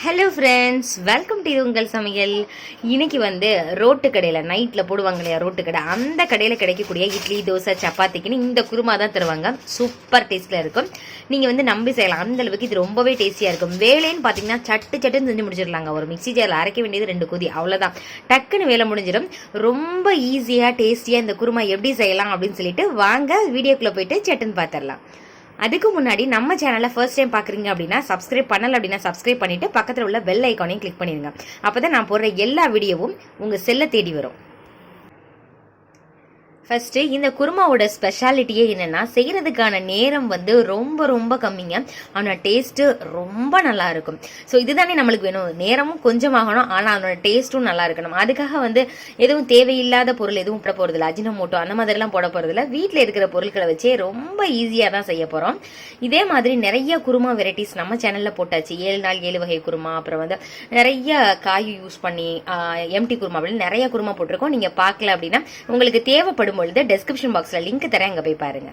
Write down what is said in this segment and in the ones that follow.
Hello friends, welcome to உங்கள் சமையல். இன்னைக்கு ரோட்டு கடையில் நைட்டில் போடுவாங்க இல்லையா, ரோட்டு கடை, அந்த கடையில் கிடைக்கக்கூடிய இட்லி, தோசை, சப்பாத்திக்குன்னு இந்த குருமா தான் தருவாங்க. சூப்பர் டேஸ்ட்டில் இருக்கும். நீங்கள் நம்பி செய்யலாம், அந்த அளவுக்கு இது ரொம்பவே டேஸ்டியாக இருக்கும். வேலைன்னு பார்த்தீங்கன்னா சட்டுன்னு செஞ்சு முடிச்சிடலாங்க. ஒரு மிக்ஸி ஜாரில் அரைக்க வேண்டியது 2 கொதி, அவ்வளோதான். டக்குன்னு வேலை முடிஞ்சிடும். ரொம்ப ஈஸியாக டேஸ்டியாக இந்த குருமா எப்படி செய்யலாம் அப்படின்னு சொல்லிட்டு வாங்க வீடியோக்குள்ளே போயிட்டு சட்டுன்னு பார்த்துடலாம். அதுக்கு முன்னாடி நம்ம சேனலை ஃபர்ஸ்ட் டைம் பார்க்குறீங்க அப்படின்னா சப்ஸ்கிரைப் பண்ணல அப்படின்னா சப்ஸ்கிரைப் பண்ணிட்டு பக்கத்தில் உள்ள பெல் ஐக்கானையும் கிளிக் பண்ணிடுங்க. அப்போதான் நான் போடுற எல்லா வீடியோவும் உங்கள் செல்லை தேடி வரும். ஃபர்ஸ்ட் இந்த குருமாவோட ஸ்பெஷாலிட்டியே என்னன்னா, செய்யறதுக்கான நேரம் ரொம்ப கம்மிங்க. ஆனால் டேஸ்ட்டு ரொம்ப நல்லா இருக்கும். ஸோ இதுதானே நம்மளுக்கு வேணும். நேரமும் கொஞ்சமாகணும், ஆனால் அதோட டேஸ்ட்டும் நல்லா இருக்கணும். அதுக்காக எதுவும் தேவையில்லாத பொருள் எதுவும் போட போறதில்ல, அஜினமோட்டோ அந்த மாதிரிலாம் போட போறதில்ல. வீட்டில் இருக்கிற பொருட்களை வச்சே ரொம்ப ஈஸியாக தான் செய்ய போறோம். இதே மாதிரி நிறைய குருமா வெரைட்டிஸ் நம்ம சேனல்ல போட்டாச்சு. 7 நாள் 7 வகை குருமா, அப்புறம் நிறைய காய் யூஸ் பண்ணி எம்டி குருமா அப்படின்னு நிறைய குருமா போட்டிருக்கோம். நீங்க பார்க்கல அப்படின்னா உங்களுக்கு தேவைப்படும் பொழுது டெஸ்கிரிப்ஷன் பாக்ஸ்ல லிங்க் தரேன், அங்க போய் பாருங்க.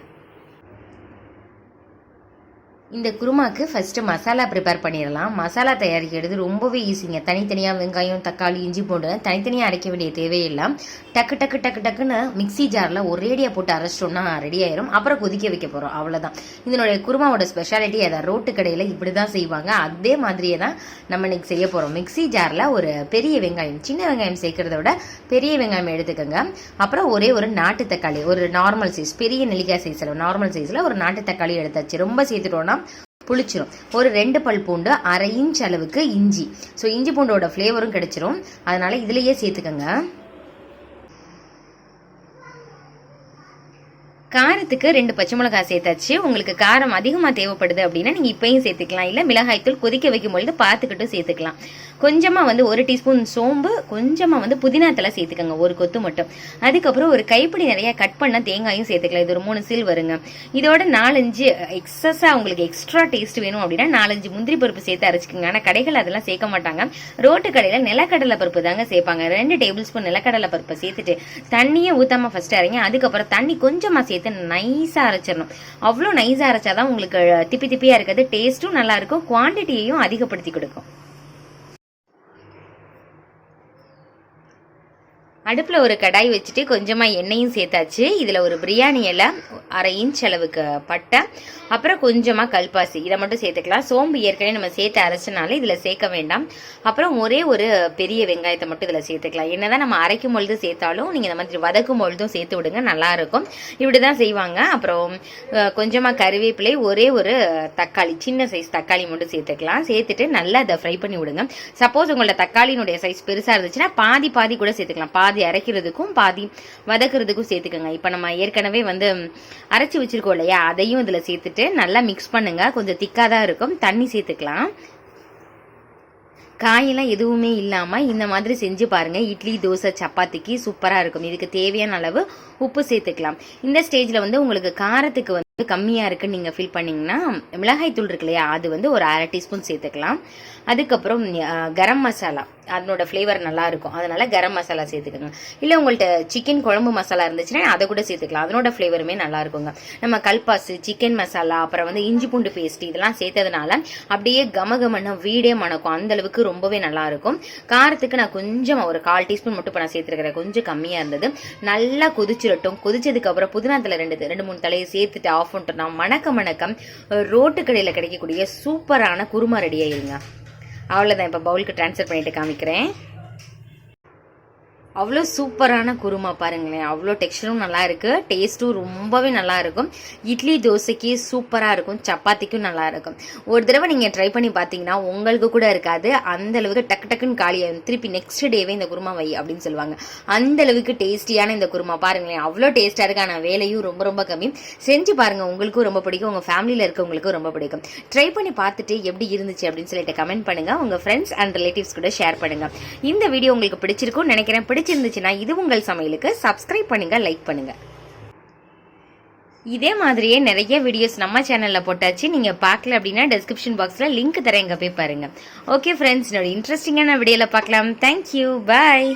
இந்த குருமாக்கு ஃபர்ஸ்ட் மசாலா ப்ரிப்பேர் பண்ணிடலாம். மசாலா தயாரிக்கிறது ரொம்பவே ஈஸிங்க. தனித்தனியாக வெங்காயம், தக்காளி, இஞ்சி பூண்டு தனித்தனியாக அரைக்க வேண்டிய தேவையில்லை. டக்குன்னு மிக்ஸி ஜாரில் ஒரேடியாக போட்டு அரைச்சிட்டோம்னா ரெடி ஆயிரும். அப்புறம் கொதிக்க வைக்க போகிறோம், அவ்வளோதான். இதனுடைய குருமாவோட ஸ்பெஷாலிட்டி அதை ரோட்டு கடையில் இப்படி தான் செய்வாங்க. அதே மாதிரியே தான் நம்ம இன்னைக்கு செய்ய போகிறோம். மிக்ஸி ஜாரில் ஒரு பெரிய வெங்காயம், சின்ன வெங்காயம் சேர்க்கறத விட பெரிய வெங்காயம் எடுத்துக்கோங்க. அப்புறம் ஒரு நாட்டு தக்காளி, ஒரு நார்மல் சைஸ், பெரிய நெல்லிக்காய் சைஸில் நார்மல் சைஸில் ஒரு நாட்டு தக்காளி எடுத்தாச்சு. ரொம்ப சேர்த்துட்டோம்னா புளிச்சிரும். ஒரு 2 பல் பூண்டு, 1/2 இன்ச் அளவுக்கு இஞ்சி. ஸோ இஞ்சி பூண்டோட ஃப்ளேவரும் கிடைச்சிரும், அதனால இதுலயே சேர்த்துக்கங்க. காரத்துக்கு 2 பச்சை மிளகாய் சேர்த்தாச்சு. உங்களுக்கு காரம் அதிகமாக தேவைப்படுது அப்படின்னா நீங்கள் இப்பயும் சேர்த்துக்கலாம். இல்லை மிளகாய்த்தூள் கொதிக்க வைக்கும் பொழுது பார்த்துக்கிட்டு சேர்த்துக்கலாம். கொஞ்சமாக 1 டீஸ்பூன் சோம்பு, கொஞ்சமாக புதினா தலை சேர்த்துக்கோங்க, 1 கொத்து மட்டும். அதுக்கப்புறம் ஒரு கைப்பிடி நிறைய கட் பண்ண தேங்காயும் சேர்த்துக்கலாம். இது ஒரு 3 சீல் வருங்க. இதோட 4-5 எக்ஸஸாக உங்களுக்கு எக்ஸ்ட்ரா டேஸ்ட் வேணும் அப்படின்னா 4-5 முந்திரி பருப்பு சேர்த்து அரைச்சிக்கோங்க. ஆனால் கடைகள் அதெல்லாம் சேர்க்க மாட்டாங்க. ரோட்டு கடையில் நிலக்கடலை பருப்பு தாங்க சேர்ப்பாங்க. 2 டேபிள் ஸ்பூன் நிலக்கடலை பருப்பை சேர்த்துட்டு தண்ணியை ஊற்றாமல் ஃபர்ஸ்ட் அரைங்க. அதுக்கப்புறம் தண்ணி கொஞ்சமாக சேர்த்து நைஸா அரைச்சிடணும். அவ்வளோ நைஸா அரைச்சாதான் உங்களுக்கு திப்பியா இருக்கிறது, டேஸ்டும் நல்லா இருக்கும், குவான்டிட்டியையும் அதிகப்படுத்தி கொடுக்கும். அடுப்பில் ஒரு கடாய் வச்சுட்டு கொஞ்சமாக எண்ணெயும் சேர்த்தாச்சு. இதில் ஒரு பிரியாணி இலை, 1/2 இன்ச் அளவுக்கு பட்டை, அப்புறம் கொஞ்சமாக கல்பாசி, இதை மட்டும் சேர்த்துக்கலாம். சோம்பு ஏற்கனவே நம்ம சேர்த்து அரைச்சனால இதில் சேர்க்க வேண்டாம். அப்புறம் ஒரு பெரிய வெங்காயத்தை மட்டும் இதில் சேர்த்துக்கலாம். என்னதான் நம்ம அரைக்கும் பொழுது சேர்த்தாலும் நீங்கள் இந்த மாதிரி வதக்கும் பொழுதும் சேர்த்து விடுங்க, நல்லாயிருக்கும். இப்படி தான் செய்வாங்க. அப்புறம் கொஞ்சமாக கருவேப்பிலை, ஒரு தக்காளி, சின்ன சைஸ் தக்காளி மட்டும் சேர்த்துக்கலாம். சேர்த்துட்டு நல்லா அதை ஃப்ரை பண்ணி விடுங்க. சப்போஸ் உங்களோட தக்காளியினுடைய சைஸ் பெருசாக இருந்துச்சுன்னா பாதி கூட சேர்த்துக்கலாம். பாதி அரைக்கிறதுக்கும் பாதி வதக்குறதுக்கும் சேர்த்துக்கோங்க. இப்ப நம்ம ஏற்கனவே அரைச்சி வச்சிருக்கோம் இல்லையா, அதையும் இதுல சேர்த்துட்டு நல்லா மிக்ஸ் பண்ணுங்க. கொஞ்சம் திக்காதான் இருக்கும். தண்ணி சேர்த்துக்கலாம். காயெல்லாம் எதுவுமே இல்லாம இந்த மாதிரி செஞ்சு பாருங்க. இட்லி, தோசை, சப்பாத்திக்கு சூப்பரா இருக்கும். இதுக்கு தேவையான அளவு உப்பு சேர்த்துக்கலாம். இந்த ஸ்டேஜ்ல உங்களுக்கு காரத்துக்கு கம்மியா இருக்குன்னு நீங்க ஃபீல் பண்ணீங்கன்னா மிளகாய் தூள் இருக்கு இல்லையா, அது ஒரு 1/2 டீஸ்பூன் சேர்த்துக்கலாம். அதுக்கப்புறம் கரம் மசாலா, அதனோட ஃப்ளேவர் நல்லா இருக்கும், அதனால கரம் மசாலா சேர்த்துக்கோங்க. இல்லை உங்கள்கிட்ட சிக்கன் குழம்பு மசாலா இருந்துச்சுன்னா அதை கூட சேர்த்துக்கலாம், அதனோட ஃப்ளேவருமே நல்லா இருக்குங்க. நம்ம கல்பாசு, சிக்கன் மசாலா, அப்புறம் இஞ்சி பூண்டு பேஸ்ட் இதெல்லாம் சேர்த்ததுனால அப்படியே கமகமன்னு வீடே மணக்கும். அந்த அளவுக்கு ரொம்பவே நல்லா இருக்கும். காரத்துக்கு நான் கொஞ்சம் ஒரு 1/4 டீஸ்பூன் மட்டும் நான் சேர்த்துருக்கிறேன், கொஞ்சம் கம்மியா இருந்தது. நல்லா கொதிச்சிடட்டும். கொதிச்சதுக்கு அப்புறம் புதினா தலை 2-3 தலையை சேர்த்துட்டு ஆஃப் பண்ணிட்டோம்னா மணக்கம் ரோட்டு கடையில் கிடைக்கக்கூடிய சூப்பரான குருமா ரெடி ஆயிருங்க. அவ்வளோதான். இப்போ பவுலுக்கு ட்ரான்ஸ்ஃபர் பண்ணிட்டு காமிக்கிறேன். அவ்வளோ சூப்பரான குருமா பாருங்களேன். அவ்வளோ டெக்ஸ்டரும் நல்லா இருக்கு, டேஸ்ட்டும் ரொம்பவே நல்லா இருக்கும். இட்லி, தோசைக்கு சூப்பராக இருக்கும், சப்பாத்திக்கும் நல்லா இருக்கும். ஒரு தடவை நீங்கள் ட்ரை பண்ணி பார்த்தீங்கன்னா உங்களுக்கு கூட இருக்காது, அந்த அளவுக்கு டக்குன்னு காலியாகும். திருப்பி நெக்ஸ்ட் டேவே இந்த குருமா வை அப்படின்னு சொல்லுவாங்க. அந்த அளவுக்கு டேஸ்டியான இந்த குருமா பாருங்களேன், அவ்வளோ டேஸ்டாக இருக்கு. ஆனால் வேலையும் ரொம்ப கம்மி. செஞ்சு பாருங்க, உங்களுக்கும் ரொம்ப பிடிக்கும், உங்கள் ஃபேமிலியில் இருக்கவங்களுக்கும் ரொம்ப பிடிக்கும். ட்ரை பண்ணி பார்த்துட்டு எப்படி இருந்துச்சு அப்படின்னு சொல்லிட்டு கமெண்ட் பண்ணுங்க. உங்கள் ஃப்ரெண்ட்ஸ் அண்ட் ரிலேட்டிவ்ஸ் கூட ஷேர் பண்ணுங்க. இந்த வீடியோ உங்களுக்கு பிடிச்சிருக்கும்னு நினைக்கிறேன். பிடிச்சிருந்துச்சுன்னா இது உங்கள் சமையலுக்கு சப்ஸ்கிரைப் பண்ணுங்க, லைக் பண்ணுங்க. இதே மாதிரியே நிறைய வீடியோஸ் நம்ம சேனல்ல போட்டாச்சு. நீங்க பார்க்கல அப்படின்னா டெஸ்கிரிப்ஷன் பாக்ஸ்ல லிங்க் தரேன், அங்க போய் பாருங்க. ஓகே ஃப்ரெண்ட்ஸ், இன்னொரு இன்ட்ரெஸ்டிங்கான வீடியோல பார்க்கலாம். தேங்க்யூ, பாய்.